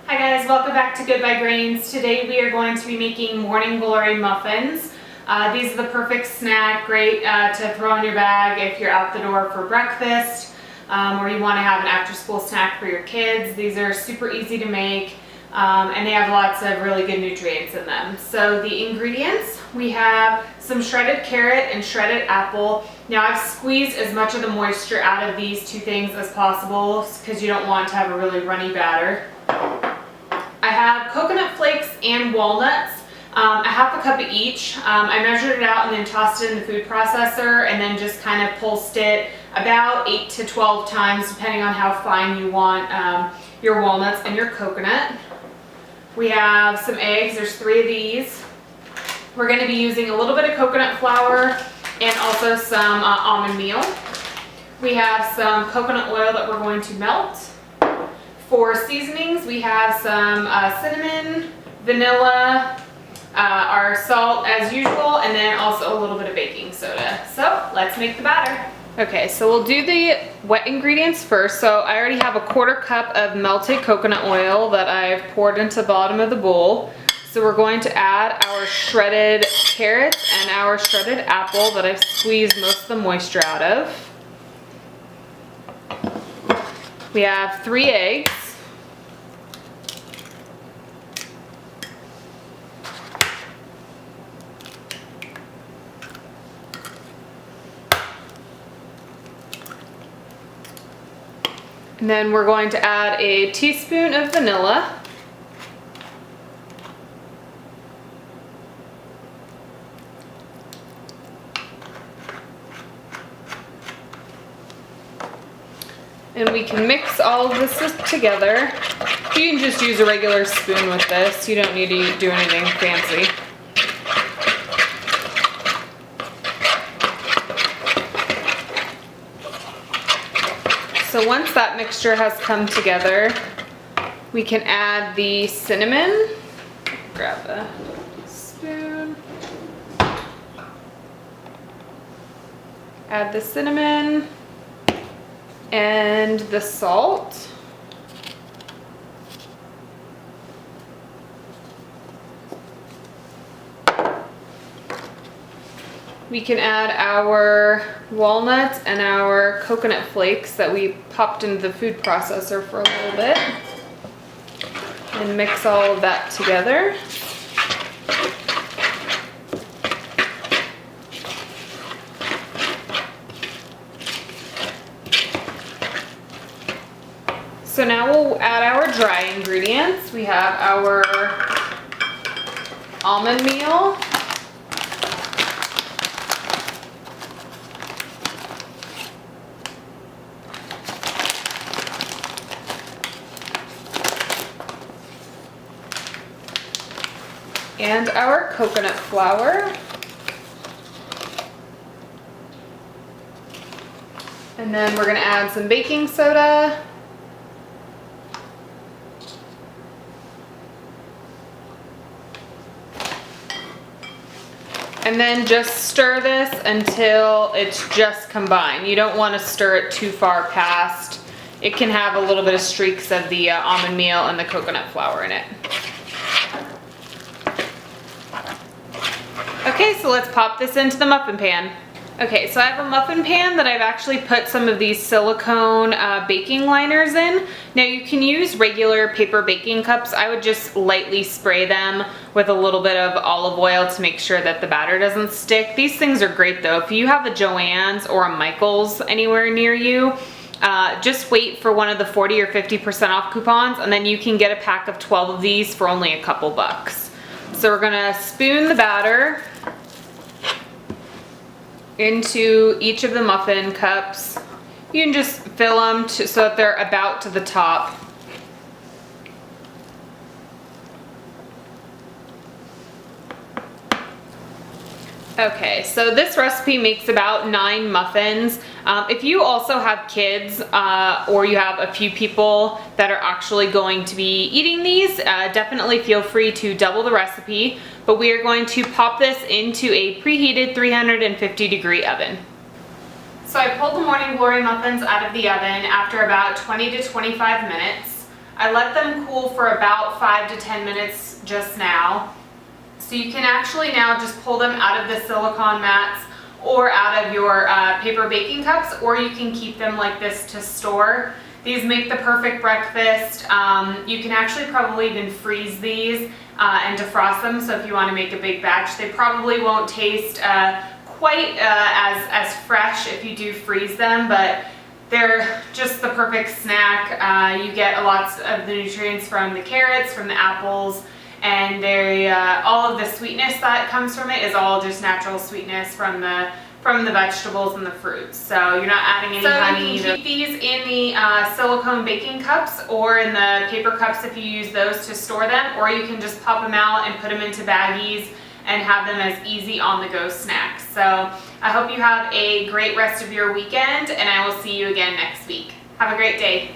Hi guys, welcome back to Good by Grains. Today we are going to be making Morning Glory muffins. These are the perfect snack, great to throw in your bag if you're out the door for breakfast or you want to have an after school snack for your kids. These are super easy to make and they have lots of really good nutrients in them. So the ingredients, we have some shredded carrot and shredded apple. Now I've squeezed as much of the moisture out of these two things as possible because you don't want to have a really runny batter. I have coconut flakes and walnuts, a half a cup of each. I measured it out and then tossed it in the food processor and then just kind of pulsed it about 8 to 12 times depending on how fine you want your walnuts and your coconut. We have some eggs, there's 3 of these. We're going to be using a little bit of coconut flour and also some almond meal. We have some coconut oil that we're going to melt. For seasonings, we have some cinnamon, vanilla, our salt as usual, and then also a little bit of baking soda. So let's make the batter. Okay, so we'll do the wet ingredients first. So I already have a 1/4 cup of melted coconut oil that I've poured into the bottom of the bowl. So we're going to add our shredded carrots and our shredded apple that I've squeezed most of the moisture out of. We have 3 eggs. And then we're going to add a teaspoon of vanilla. And we can mix all of this together. You can just use a regular spoon with this. You don't need to do anything fancy. So once that mixture has come together, we can add the cinnamon. Grab a spoon. Add the cinnamon and the salt. We can add our walnuts and our coconut flakes that we popped into the food processor for a little bit. And mix all of that together. So now we'll add our dry ingredients. We have our almond meal. And our coconut flour. And then we're going to add some baking soda. And then just stir this until it's just combined. You don't want to stir it too far past. It can have a little bit of streaks of the almond meal and the coconut flour in it. Okay, so let's pop this into the muffin pan. Okay, so I have a muffin pan that I've actually put some of these silicone baking liners in. Now you can use regular paper baking cups. I would just lightly spray them with a little bit of olive oil to make sure that the batter doesn't stick. These things are great though. If you have a Joann's or a Michael's anywhere near you, just wait for one of the 40 or 50% off coupons and then you can get a pack of 12 of these for only a couple bucks. So we're gonna spoon the batter into each of the muffin cups. You can just fill them so that they're about to the top. Okay, so this recipe makes about 9 muffins. If you also have kids or you have a few people that are actually going to be eating these, definitely feel free to double the recipe. But we are going to pop this into a preheated 350-degree oven. So I pulled the Morning Glory muffins out of the oven after about 20 to 25 minutes. I let them cool for about 5 to 10 minutes just now. So you can actually now just pull them out of the silicone mats or out of your paper baking cups, or you can keep them like this to store. These make the perfect breakfast. You can actually probably even freeze these and defrost them, so if you want to make a big batch. They probably won't taste quite as fresh if you do freeze them, but they're just the perfect snack. You get lots of the nutrients from the carrots, from the apples, and all of the sweetness that comes from it is all just natural sweetness from the vegetables and the fruits. So you're not adding any honey. You can keep these in the silicone baking cups or in the paper cups if you use those to store them, or you can just pop them out and put them into baggies and have them as easy on-the-go snacks. So I hope you have a great rest of your weekend, and I will see you again next week. Have a great day.